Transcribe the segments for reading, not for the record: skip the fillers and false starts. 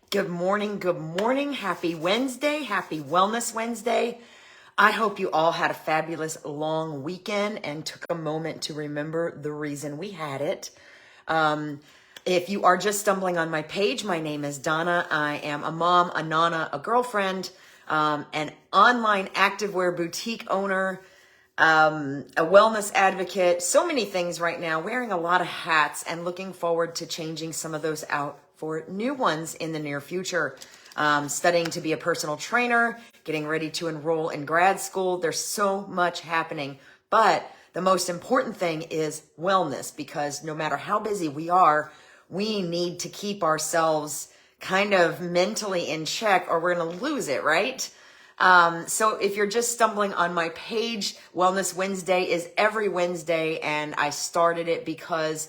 Good morning. Good morning. Happy Wednesday. Happy Wellness Wednesday. I hope you all had a fabulous long weekend and took a moment to remember the reason we had it. If you are just stumbling on my page, my name is Donna. I am a mom, a nana, a girlfriend, an online activewear boutique owner, a wellness advocate, so many things right now, wearing a lot of hats and looking forward to changing some of those out for new ones in the near future. Studying to be a personal trainer, getting ready to enroll in grad school. There's so much happening, but the most important thing is wellness, because no matter how busy we are, we need to keep ourselves kind of mentally in check or we're going to lose it, right? So if you're just stumbling on my page, Wellness Wednesday is every Wednesday, and I started it because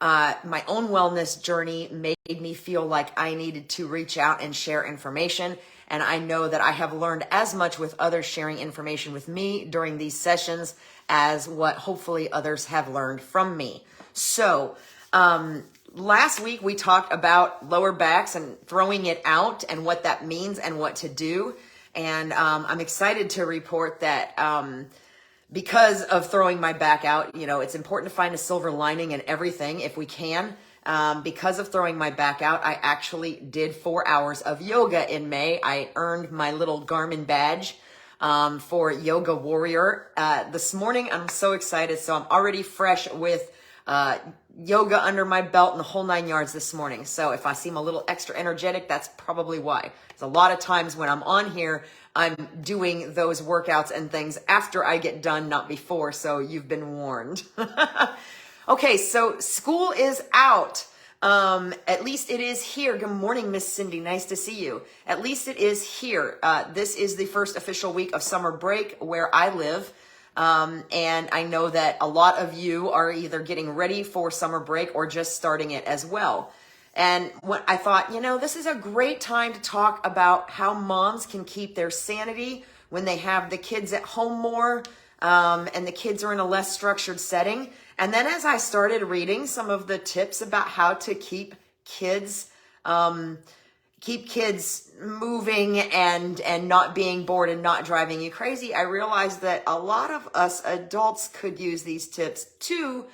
my own wellness journey made me feel like I needed to reach out and share information. And I know that I have learned as much with others sharing information with me during these sessions as what hopefully others have learned from me. So, last week we talked about lower backs and throwing it out and what that means and what to do. And I'm excited to report that because of throwing my back out, it's important to find a silver lining in everything if we can. Because of throwing my back out, I actually did 4 hours of yoga in May. I earned my little Garmin badge for Yoga Warrior. This morning, I'm so excited. So I'm already fresh with yoga under my belt and the whole 9 yards this morning. So if I seem a little extra energetic, that's probably why. There's a lot of times when I'm on here, I'm doing those workouts and things after I get done, not before. So you've been warned. Okay, so school is out. At least it is here. Good morning, Miss Cindy. Nice to see you. At least it is here. This is the first official week of summer break where I live. And I know that a lot of you are either getting ready for summer break or just starting it as well. And what I thought, this is a great time to talk about how moms can keep their sanity when they have the kids at home more, and the kids are in a less structured setting. And then as I started reading some of the tips about how to keep kids moving and not being bored and not driving you crazy, I realized that a lot of us adults could use these tips too,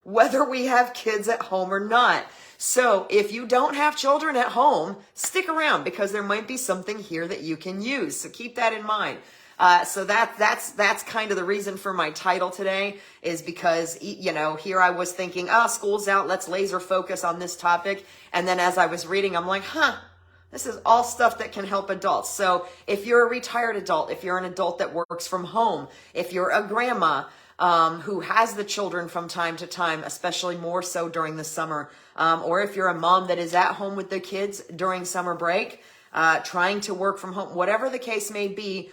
whether we have kids at home or not. So if you don't have children at home, stick around because there might be something here that you can use. So keep that in mind. So that's kind of the reason for my title today, is because, here I was thinking, school's out, let's laser focus on this topic. And then as I was reading, I'm like, this is all stuff that can help adults. So if you're a retired adult, if you're an adult that works from home, if you're a grandma who has the children from time to time, especially more so during the summer, or if you're a mom that is at home with the kids during summer break, trying to work from home, whatever the case may be,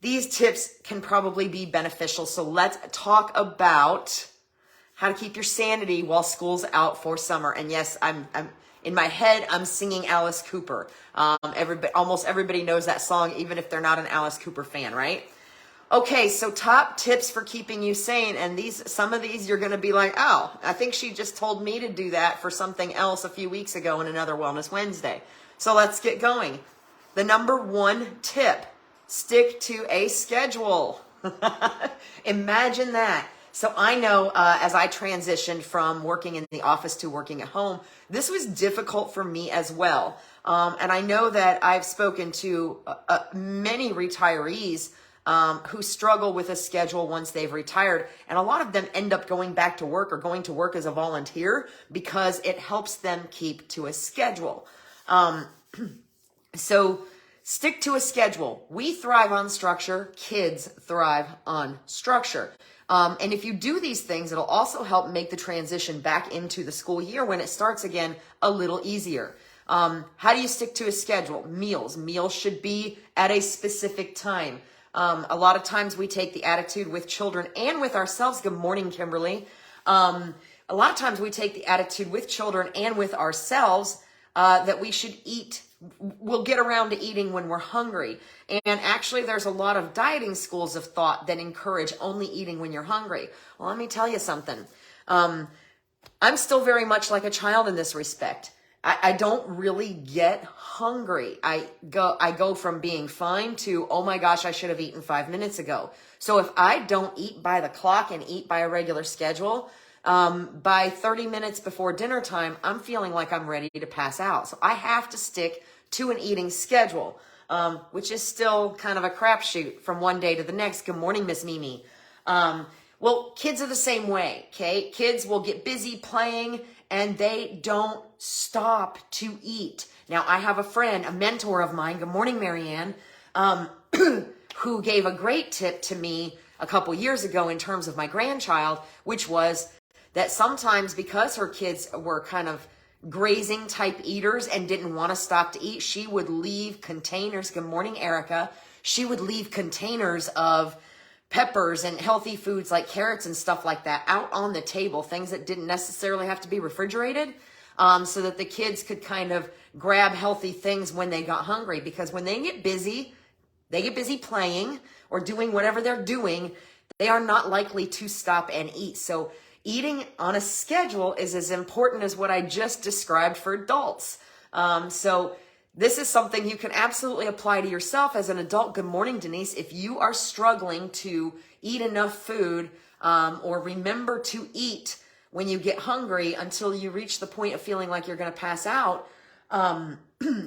these tips can probably be beneficial. So let's talk about how to keep your sanity while school's out for summer. And yes, I'm in my head, I'm singing Alice Cooper. Almost everybody knows that song, even if they're not an Alice Cooper fan, right? Okay, so top tips for keeping you sane. And some of these you're going to be like, I think she just told me to do that for something else a few weeks ago in another Wellness Wednesday. So let's get going. The number one tip: stick to a schedule. Imagine that. So I know as I transitioned from working in the office to working at home, this was difficult for me as well. And I know that I've spoken to many retirees who struggle with a schedule once they've retired. And a lot of them end up going back to work or going to work as a volunteer because it helps them keep to a schedule. So stick to a schedule. We thrive on structure. Kids thrive on structure. And if you do these things, it'll also help make the transition back into the school year when it starts again a little easier. How do you stick to a schedule? Meals should be at a specific time. A lot of times we take the attitude with children and with ourselves. Good morning, Kimberly. A lot of times we take the attitude with children and with ourselves that we should eat. We'll get around to eating when we're hungry. And actually, there's a lot of dieting schools of thought that encourage only eating when you're hungry. Well, let me tell you something. I'm still very much like a child in this respect. I don't really get hungry. I go from being fine to, oh my gosh, I should have eaten 5 minutes ago. So if I don't eat by the clock and eat by a regular schedule, by 30 minutes before dinner time, I'm feeling like I'm ready to pass out. So I have to stick to an eating schedule, which is still kind of a crapshoot from one day to the next. Good morning, Miss Mimi. Well, kids are the same way, okay? Kids will get busy playing and they don't stop to eat. Now, I have a friend, a mentor of mine, good morning, Marianne, who gave a great tip to me a couple years ago in terms of my grandchild, which was that sometimes because her kids were kind of grazing type eaters and didn't want to stop to eat, she would leave containers, good morning, Erica, she would leave containers of peppers and healthy foods like carrots and stuff like that out on the table, things that didn't necessarily have to be refrigerated, so that the kids could kind of grab healthy things when they got hungry. Because when they get busy playing or doing whatever they're doing, they are not likely to stop and eat. So eating on a schedule is as important as what I just described for adults. So this is something you can absolutely apply to yourself as an adult. Good morning, Denise. If you are struggling to eat enough food, or remember to eat when you get hungry until you reach the point of feeling like you're going to pass out,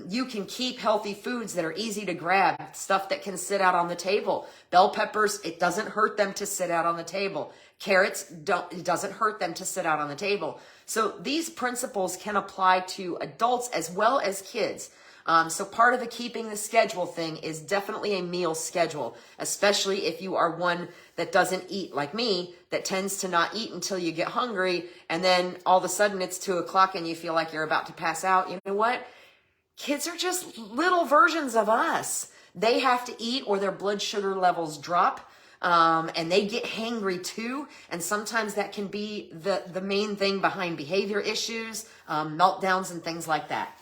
you can keep healthy foods that are easy to grab, stuff that can sit out on the table. Bell peppers, it doesn't hurt them to sit out on the table. Carrots, it doesn't hurt them to sit out on the table. So these principles can apply to adults as well as kids. So part of the keeping the schedule thing is definitely a meal schedule, especially if you are one that doesn't eat like me, that tends to not eat until you get hungry. And then all of a sudden it's 2 o'clock and you feel like you're about to pass out. You know what? Kids are just little versions of us. They have to eat or their blood sugar levels drop. And they get hangry too. And sometimes that can be the main thing behind behavior issues, meltdowns and things like that.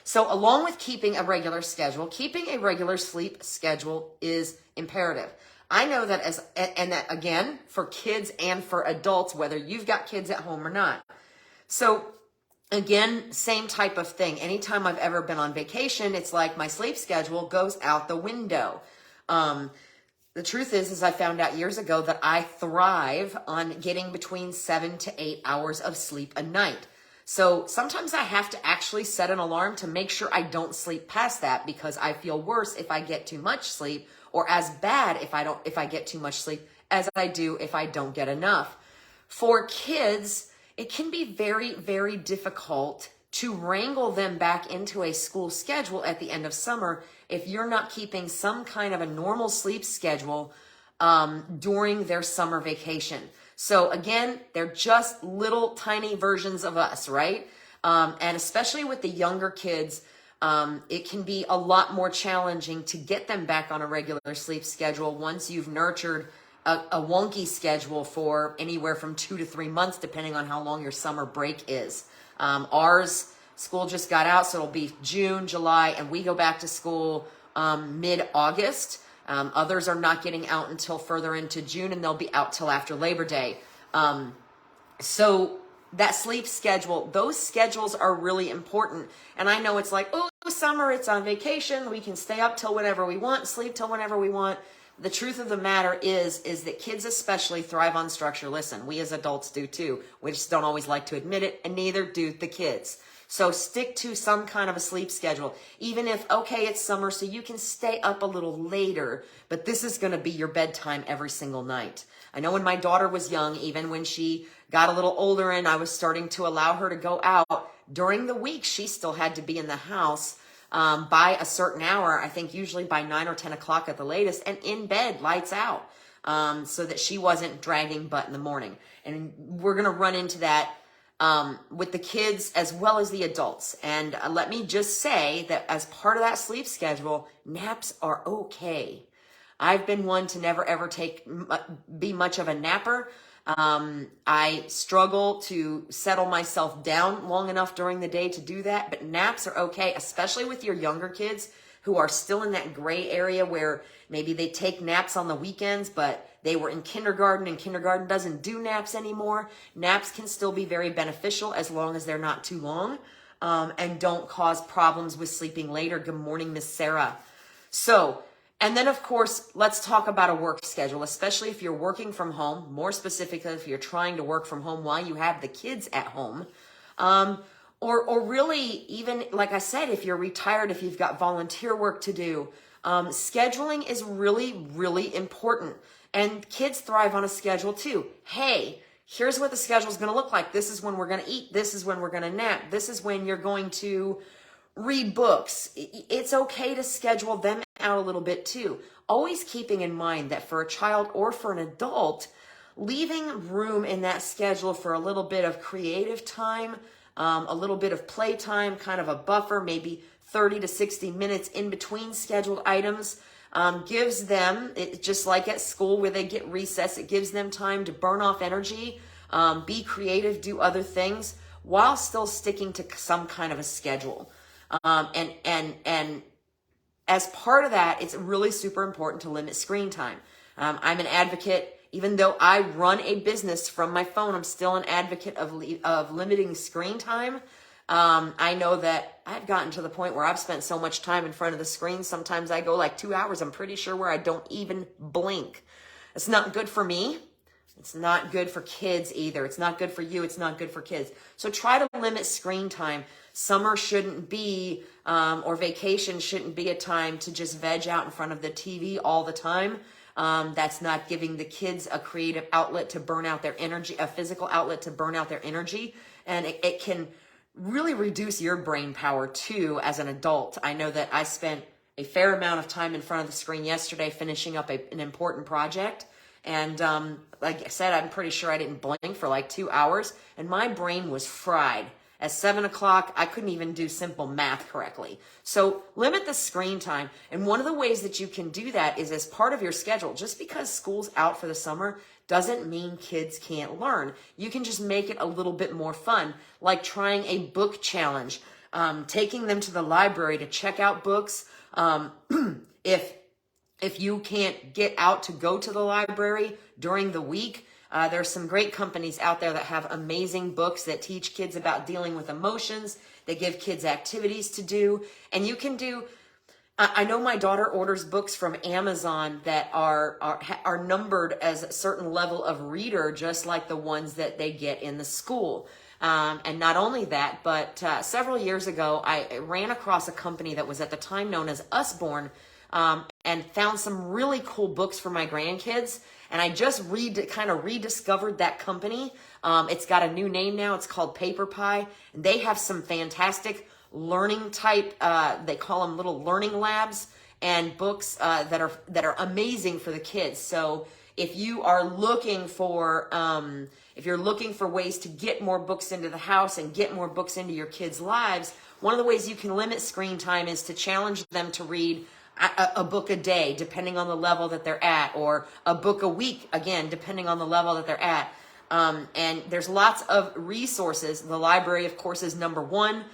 So along with keeping a regular schedule, keeping a regular sleep schedule is imperative. I know that and that again, for kids and for adults, whether you've got kids at home or not. So again, same type of thing. Anytime I've ever been on vacation, it's like my sleep schedule goes out the window. The truth is I found out years ago that I thrive on getting between 7 to 8 hours of sleep a night. So sometimes I have to actually set an alarm to make sure I don't sleep past that, because I feel worse if I get too much sleep, or as bad if I get too much sleep as I do if I don't get enough. For kids, it can be very, very difficult to wrangle them back into a school schedule at the end of summer if you're not keeping some kind of a normal sleep schedule during their summer vacation. So again, they're just little tiny versions of us, right? And especially with the younger kids, it can be a lot more challenging to get them back on a regular sleep schedule once you've nurtured a wonky schedule for anywhere from 2 to 3 months, depending on how long your summer break is. Ours, school just got out, so it'll be June, July, and we go back to school mid-August. Others are not getting out until further into June, and they'll be out till after Labor Day. So that sleep schedule, those schedules are really important. And I know it's like, oh, summer, it's on vacation. We can stay up till whenever we want, sleep till whenever we want. The truth of the matter is that kids especially thrive on structure. Listen, we as adults do too. We just don't always like to admit it, and neither do the kids. So stick to some kind of a sleep schedule. Even if, okay, it's summer, so you can stay up a little later, but this is going to be your bedtime every single night. I know when my daughter was young, even when she got a little older and I was starting to allow her to go out, during the week, she still had to be in the house by a certain hour, I think usually by 9 or 10 o'clock at the latest, and in bed, lights out, so that she wasn't dragging butt in the morning. And we're going to run into that with the kids as well as the adults. And let me just say that as part of that sleep schedule, naps are okay. I've been one to never ever be much of a napper. I struggle to settle myself down long enough during the day to do that, but naps are okay, especially with your younger kids who are still in that gray area where maybe they take naps on the weekends, but they were in kindergarten and kindergarten doesn't do naps anymore. Naps can still be very beneficial as long as they're not too long. and don't cause problems with sleeping later. Good morning, Miss Sarah. So, and then of course, let's talk about a work schedule, especially if you're working from home, more specifically if you're trying to work from home while you have the kids at home. Or really even, like I said, if you're retired, if you've got volunteer work to do, scheduling is really, really important. And kids thrive on a schedule too. Hey, here's what the schedule is going to look like. This is when we're going to eat. This is when we're going to nap. This is when you're going to read books. It's okay to schedule them out a little bit too. Always keeping in mind that for a child or for an adult, leaving room in that schedule for a little bit of creative time, a little bit of play time, kind of a buffer, maybe 30 to 60 minutes in between scheduled items, gives them, just like at school where they get recess, it gives them time to burn off energy, be creative, do other things, while still sticking to some kind of a schedule. And as part of that, it's really super important to limit screen time. I'm an advocate. Even though I run a business from my phone, I'm still an advocate of limiting screen time. I know that I've gotten to the point where I've spent so much time in front of the screen. Sometimes I go like 2 hours, I'm pretty sure, where I don't even blink. It's not good for me. It's not good for kids either. It's not good for you. It's not good for kids. So try to limit screen time. Summer shouldn't be, or vacation shouldn't be a time to just veg out in front of the TV all the time. That's not giving the kids a creative outlet to burn out their energy, a physical outlet to burn out their energy. And it can really reduce your brain power too as an adult. I know that I spent a fair amount of time in front of the screen yesterday finishing up an important project. And like I said, I'm pretty sure I didn't blink for like 2 hours and my brain was fried. At 7 o'clock, I couldn't even do simple math correctly. So limit the screen time. And one of the ways that you can do that is as part of your schedule. Just because school's out for the summer doesn't mean kids can't learn. You can just make it a little bit more fun, like trying a book challenge, taking them to the library to check out books. If you can't get out to go to the library during the week, there's some great companies out there that have amazing books that teach kids about dealing with emotions. They give kids activities to do. And you can do, I know my daughter orders books from Amazon that are numbered as a certain level of reader, just like the ones that they get in the school. And not only that, but several years ago, I ran across a company that was at the time known as Usborne, and found some really cool books for my grandkids. And I just kind of rediscovered that company. It's got a new name now. It's called Paper Pie. And they have some fantastic learning type, they call them little learning labs, and books that are amazing for the kids. So if you are looking for, if you're looking for ways to get more books into the house and get more books into your kids' lives, one of the ways you can limit screen time is to challenge them to read a book a day, depending on the level that they're at, or a book a week, again, depending on the level that they're at. And there's lots of resources. The library, of course, is number one,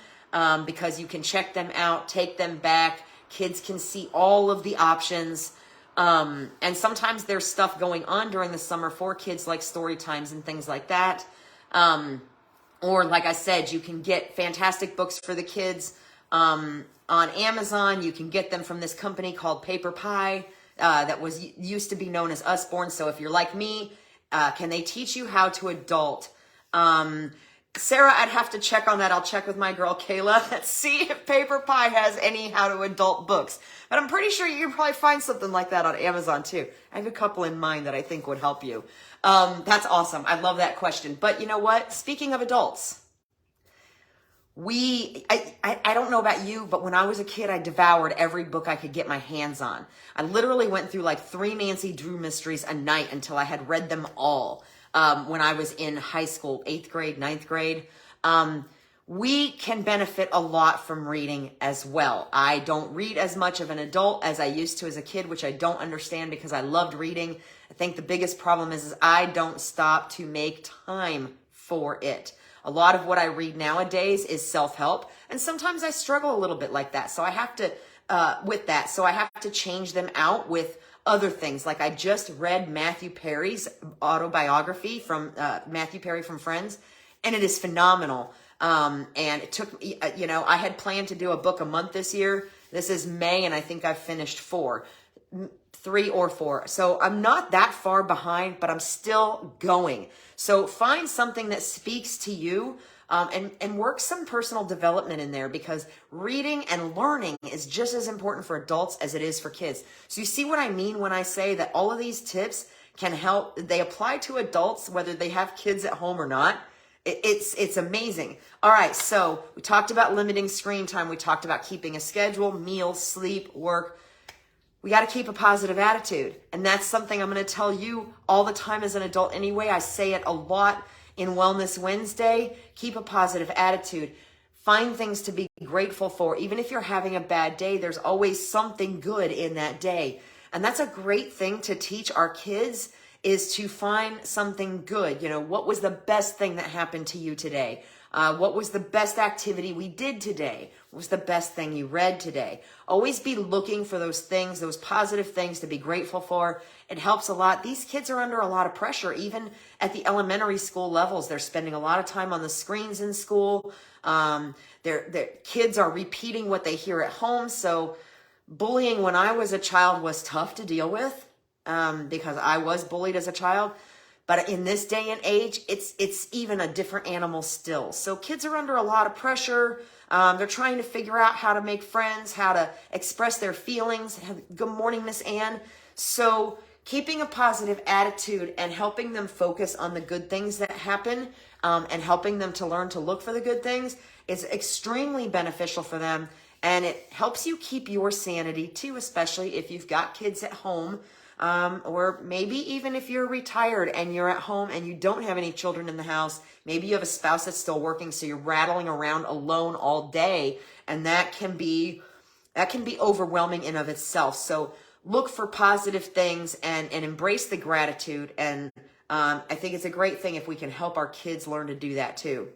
because you can check them out, take them back. Kids can see all of the options. And sometimes there's stuff going on during the summer for kids, like story times and things like that. Or like I said, you can get fantastic books for the kids, on Amazon. You can get them from this company called Paper Pie, that used to be known as Usborne. So if you're like me, can they teach you how to adult? Sarah, I'd have to check on that. I'll check with my girl Kayla. Let's see if Paper Pie has any how to adult books. But I'm pretty sure you can probably find something like that on Amazon too. I have a couple in mind that I think would help you. That's awesome. I love that question. But you know what? Speaking of adults, I don't know about you, but when I was a kid, I devoured every book I could get my hands on. I literally went through like 3 Nancy Drew mysteries a night until I had read them all. When I was in high school, 8th grade, 9th grade. We can benefit a lot from reading as well. I don't read as much of an adult as I used to as a kid, which I don't understand because I loved reading. I think the biggest problem is I don't stop to make time for it. A lot of what I read nowadays is self-help, and sometimes I struggle a little bit like that. So I have to, so I have to change them out with other things. Like I just read Matthew Perry's autobiography from Matthew Perry from Friends, and it is phenomenal. And it took me, I had planned to do a book a month this year. This is May, and I think I've finished 3 or 4. So I'm not that far behind, but I'm still going. So find something that speaks to you, and work some personal development in there, because reading and learning is just as important for adults as it is for kids. So you see what I mean when I say that all of these tips can help. They apply to adults, whether they have kids at home or not. It's amazing. All right, so we talked about limiting screen time. We talked about keeping a schedule, meals, sleep, work. We got to keep a positive attitude. And that's something I'm going to tell you all the time as an adult anyway. I say it a lot in Wellness Wednesday. Keep a positive attitude. Find things to be grateful for. Even if you're having a bad day, there's always something good in that day. And that's a great thing to teach our kids, is to find something good. What was the best thing that happened to you today? What was the best activity we did today? What was the best thing you read today? Always be looking for those things, those positive things to be grateful for. It helps a lot. These kids are under a lot of pressure, even at the elementary school levels. They're spending a lot of time on the screens in school. Their kids are repeating what they hear at home. So bullying when I was a child was tough to deal with. Because I was bullied as a child. But in this day and age, it's even a different animal still. So kids are under a lot of pressure. They're trying to figure out how to make friends, how to express their feelings. Good morning, Miss Ann. So keeping a positive attitude and helping them focus on the good things that happen, and helping them to learn to look for the good things is extremely beneficial for them. And it helps you keep your sanity too, especially if you've got kids at home. Or maybe even if you're retired and you're at home and you don't have any children in the house, maybe you have a spouse that's still working, so you're rattling around alone all day, and that can be overwhelming in of itself. So look for positive things and embrace the gratitude. And I think it's a great thing if we can help our kids learn to do that too.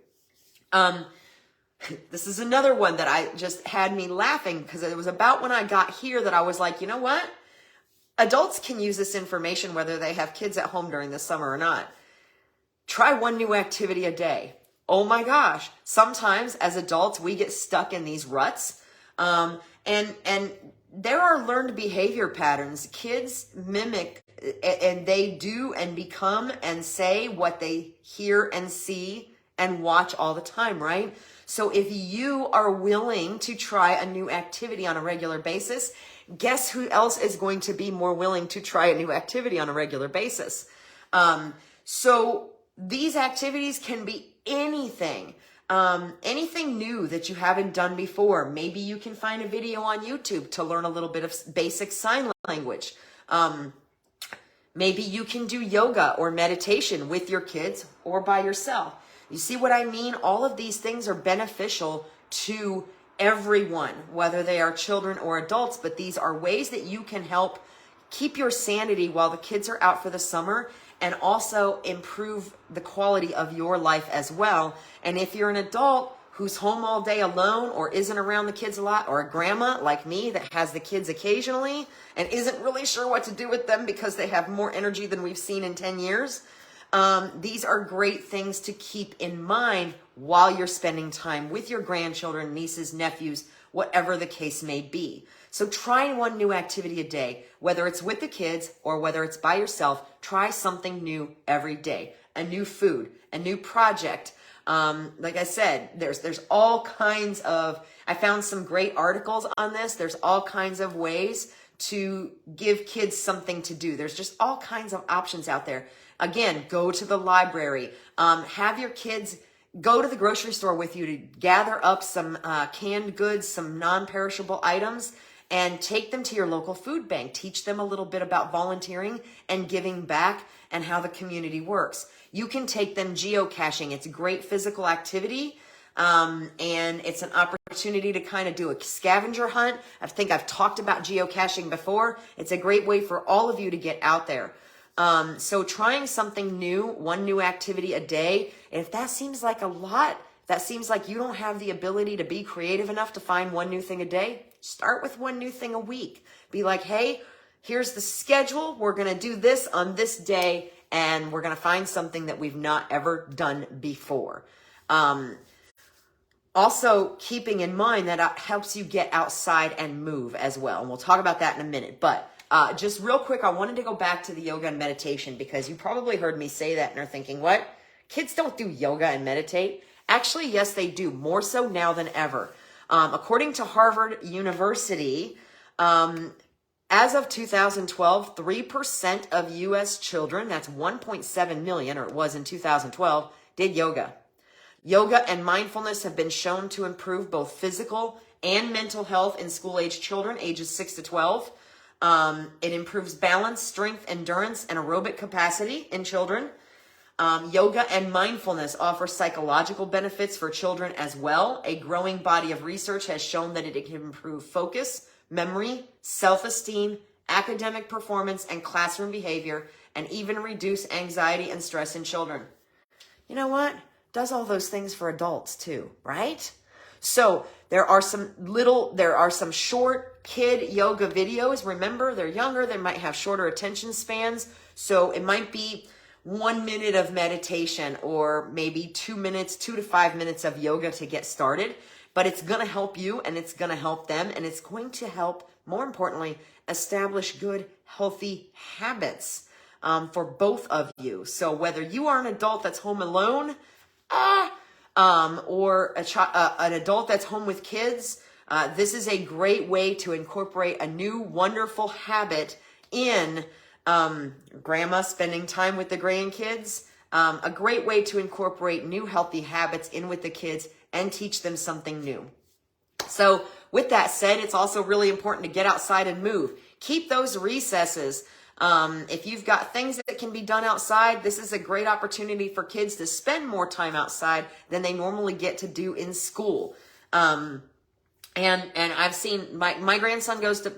This is another one that I just had me laughing, because it was about when I got here that I was like, you know what? Adults can use this information whether they have kids at home during the summer or not. Try one new activity a day. Oh my gosh. Sometimes as adults, we get stuck in these ruts. And there are learned behavior patterns. Kids mimic, and they do and become and say what they hear and see and watch all the time, right? So if you are willing to try a new activity on a regular basis, guess who else is going to be more willing to try a new activity on a regular basis? So these activities can be anything, anything new that you haven't done before. Maybe you can find a video on YouTube to learn a little bit of basic sign language. Maybe you can do yoga or meditation with your kids or by yourself. You see what I mean? All of these things are beneficial to everyone, whether they are children or adults, but these are ways that you can help keep your sanity while the kids are out for the summer, and also improve the quality of your life as well. And if you're an adult who's home all day alone or isn't around the kids a lot, or a grandma like me that has the kids occasionally and isn't really sure what to do with them because they have more energy than we've seen in 10 years, these are great things to keep in mind while you're spending time with your grandchildren, nieces, nephews, whatever the case may be. So try one new activity a day, whether it's with the kids or whether it's by yourself. Try something new every day, a new food, a new project. Like I said, there's all kinds of, I found some great articles on this. There's all kinds of ways to give kids something to do. There's just all kinds of options out there. Again, go to the library, have your kids go to the grocery store with you to gather up some canned goods, some non-perishable items, and take them to your local food bank. Teach them a little bit about volunteering and giving back and how the community works. You can take them geocaching. It's a great physical activity, and it's an opportunity to kind of do a scavenger hunt. I think I've talked about geocaching before. It's a great way for all of you to get out there. So trying something new, one new activity a day, and if that seems like a lot, that seems like you don't have the ability to be creative enough to find one new thing a day, start with one new thing a week. Be like, hey, here's the schedule. We're going to do this on this day, and we're going to find something that we've not ever done before. Also, keeping in mind that it helps you get outside and move as well. And we'll talk about that in a minute. But just real quick, I wanted to go back to the yoga and meditation because you probably heard me say that and are thinking, what? Kids don't do yoga and meditate? Actually, yes, they do. More so now than ever. According to Harvard University, as of 2012, 3% of U.S. children, that's 1.7 million, or it was in 2012, did yoga. Yoga and mindfulness have been shown to improve both physical and mental health in school-age children, ages 6 to 12. It improves balance, strength, endurance, and aerobic capacity in children. Yoga and mindfulness offer psychological benefits for children as well. A growing body of research has shown that it can improve focus, memory, self-esteem, academic performance, and classroom behavior, and even reduce anxiety and stress in children. You know what? Does all those things for adults too, right? So there are some short kid yoga videos. Remember, they're younger, they might have shorter attention spans. So it might be 1 minute of meditation or maybe 2 minutes, 2 to 5 minutes of yoga to get started. But it's going to help you and it's going to help them. And it's going to help, more importantly, establish good, healthy habits for both of you. So whether you are an adult that's home alone, or an adult that's home with kids, this is a great way to incorporate a new wonderful habit in grandma spending time with the grandkids. A great way to incorporate new healthy habits in with the kids and teach them something new. So with that said, it's also really important to get outside and move. Keep those recesses. If you've got things that can be done outside, this is a great opportunity for kids to spend more time outside than they normally get to do in school. And I've seen my grandson goes to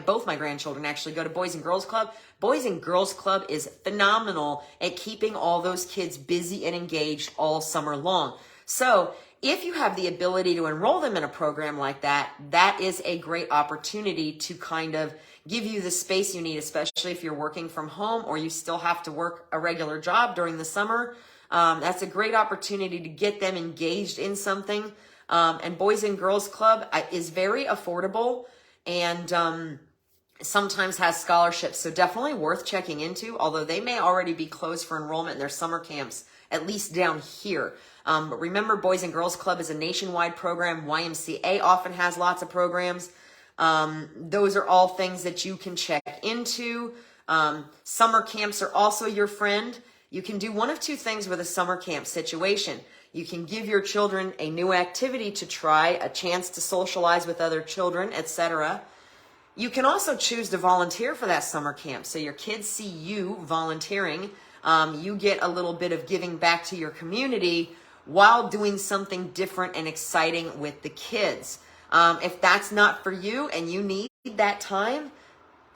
both my grandchildren actually go to Boys and Girls Club. Boys and Girls Club is phenomenal at keeping all those kids busy and engaged all summer long. So if you have the ability to enroll them in a program like that, that is a great opportunity to kind of give you the space you need, especially if you're working from home or you still have to work a regular job during the summer. That's a great opportunity to get them engaged in something. And Boys and Girls Club is very affordable and sometimes has scholarships. So definitely worth checking into, although they may already be closed for enrollment in their summer camps, at least down here. But remember, Boys and Girls Club is a nationwide program. YMCA often has lots of programs. Those are all things that you can check into. Summer camps are also your friend. You can do one of two things with a summer camp situation. You can give your children a new activity to try, a chance to socialize with other children, etc. You can also choose to volunteer for that summer camp. So your kids see you volunteering. You get a little bit of giving back to your community while doing something different and exciting with the kids. If that's not for you and you need that time,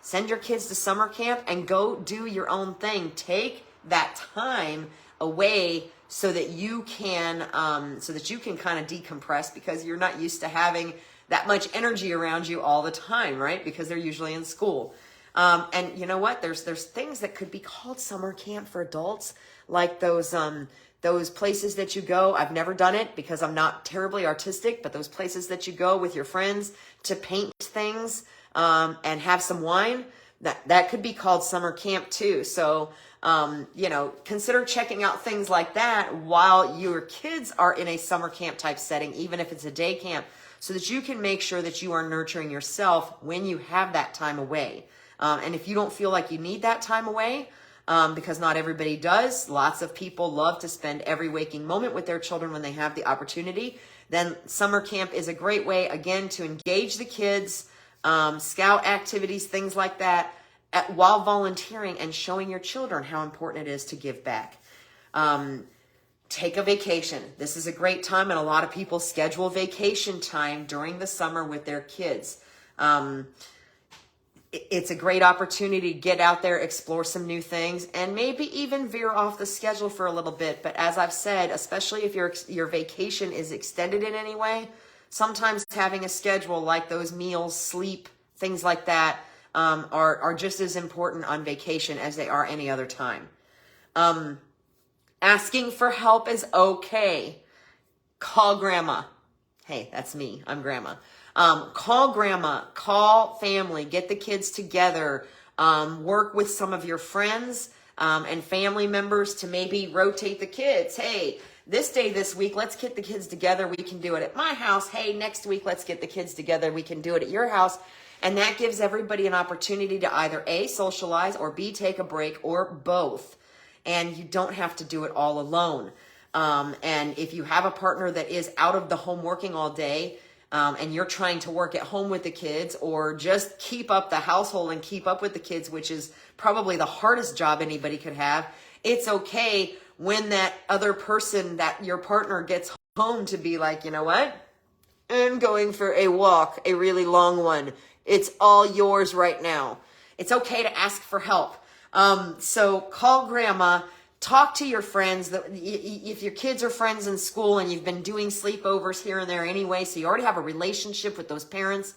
send your kids to summer camp and go do your own thing. Take that time away so that you can kind of decompress, because you're not used to having that much energy around you all the time, right? Because they're usually in school. And you know what? There's things that could be called summer camp for adults, like those places that you go. I've never done it because I'm not terribly artistic, but those places that you go with your friends to paint things and have some wine, that could be called summer camp too. So, consider checking out things like that while your kids are in a summer camp type setting, even if it's a day camp, so that you can make sure that you are nurturing yourself when you have that time away. And if you don't feel like you need that time away, because not everybody does, lots of people love to spend every waking moment with their children when they have the opportunity, then summer camp is a great way, again, to engage the kids, scout activities, things like that, while volunteering and showing your children how important it is to give back. Take a vacation. This is a great time, and a lot of people schedule vacation time during the summer with their kids. It's a great opportunity to get out there, explore some new things, and maybe even veer off the schedule for a little bit. But as I've said, especially if your vacation is extended in any way, sometimes having a schedule like those meals, sleep, things like that are just as important on vacation as they are any other time. Asking for help is okay. Call grandma. Hey, that's me. I'm grandma. Call grandma, call family, get the kids together, work with some of your friends and family members to maybe rotate the kids. Hey, this day this week, let's get the kids together. We can do it at my house. Hey, next week, let's get the kids together. We can do it at your house. And that gives everybody an opportunity to either A, socialize, or B, take a break, or both. And you don't have to do it all alone. And if you have a partner that is out of the home working all day, and you're trying to work at home with the kids or just keep up the household and keep up with the kids, which is probably the hardest job anybody could have, it's okay when that other person, that your partner, gets home to be like, you know what? I'm going for a walk, a really long one. It's all yours right now. It's okay to ask for help. So call grandma. Talk to your friends. If your kids are friends in school and you've been doing sleepovers here and there anyway, so you already have a relationship with those parents,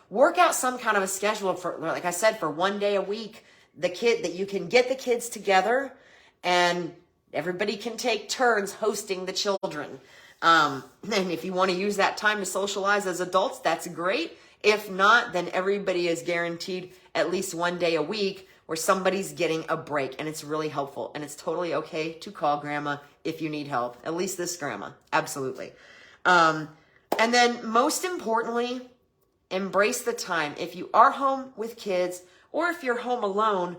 work out some kind of a schedule for, like I said, for one day a week, that you can get the kids together and everybody can take turns hosting the children. And if you want to use that time to socialize as adults, that's great. If not, then everybody is guaranteed at least one day a week where somebody's getting a break, and it's really helpful. And it's totally okay to call grandma if you need help, at least this grandma, absolutely. And then most importantly, embrace the time. If you are home with kids, or if you're home alone,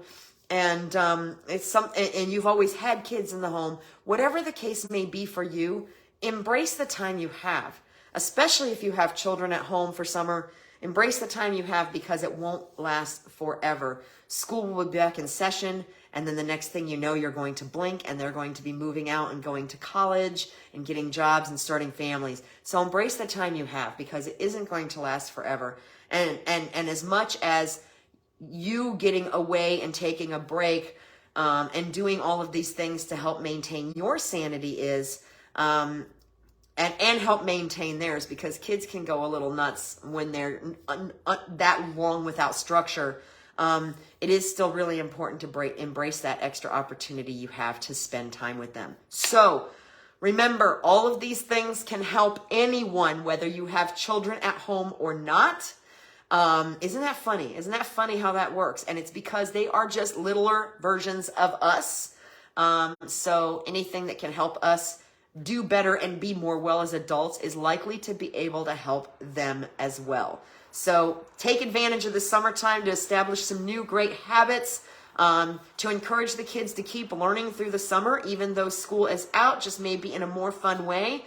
and and you've always had kids in the home, whatever the case may be for you, embrace the time you have, especially if you have children at home for summer. Embrace the time you have, because it won't last forever. School will be back in session, and then the next thing you know, you're going to blink and they're going to be moving out and going to college and getting jobs and starting families. So embrace the time you have, because it isn't going to last forever. And as much as you getting away and taking a break and doing all of these things to help maintain your sanity is, and help maintain theirs, because kids can go a little nuts when they're that long without structure. It is still really important to embrace that extra opportunity you have to spend time with them. So remember, all of these things can help anyone, whether you have children at home or not. Isn't that funny? Isn't that funny how that works? And it's because they are just littler versions of us. So anything that can help us do better and be more well as adults is likely to be able to help them as well. So take advantage of the summertime to establish some new great habits, to encourage the kids to keep learning through the summer, even though school is out, just maybe in a more fun way.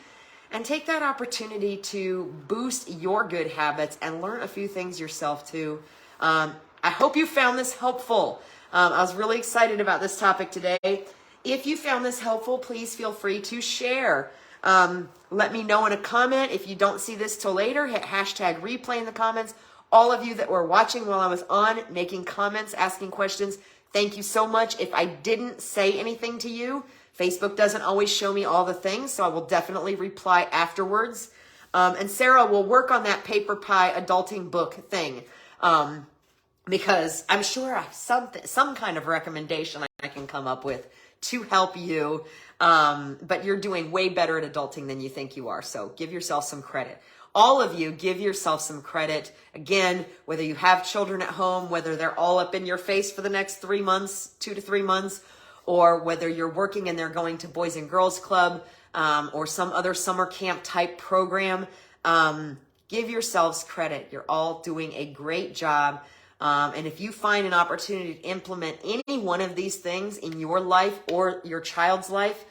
And take that opportunity to boost your good habits and learn a few things yourself too. I hope you found this helpful. I was really excited about this topic today. If you found this helpful, please feel free to share. Let me know in a comment. If you don't see this till later, hit hashtag replay in the comments. All of you that were watching while I was on, making comments, asking questions, thank you so much. If I didn't say anything to you, Facebook doesn't always show me all the things, so I will definitely reply afterwards. And Sarah will work on that paper pie adulting book thing, because I'm sure I have some kind of recommendation I can come up with to help you. But you're doing way better at adulting than you think you are. So give yourself some credit. All of you, give yourself some credit. Again, whether you have children at home, whether they're all up in your face for the next 3 months, 2 to 3 months, or whether you're working and they're going to Boys and Girls Club, or some other summer camp type program, give yourselves credit. You're all doing a great job. And if you find an opportunity to implement any one of these things in your life or your child's life,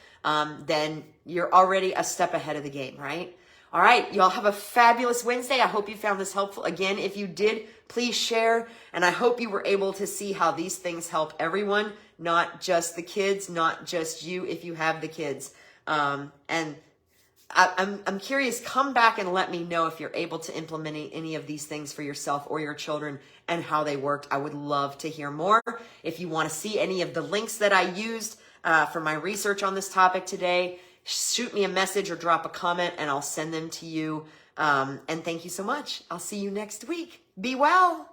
then you're already a step ahead of the game, right? All right, y'all have a fabulous Wednesday. I hope you found this helpful. Again, if you did, please share. And I hope you were able to see how these things help everyone, not just the kids, not just you if you have the kids. And I'm curious, come back and let me know if you're able to implement any of these things for yourself or your children and how they worked. I would love to hear more. If you want to see any of the links that I used for my research on this topic today, shoot me a message or drop a comment and I'll send them to you. And thank you so much. I'll see you next week. Be well.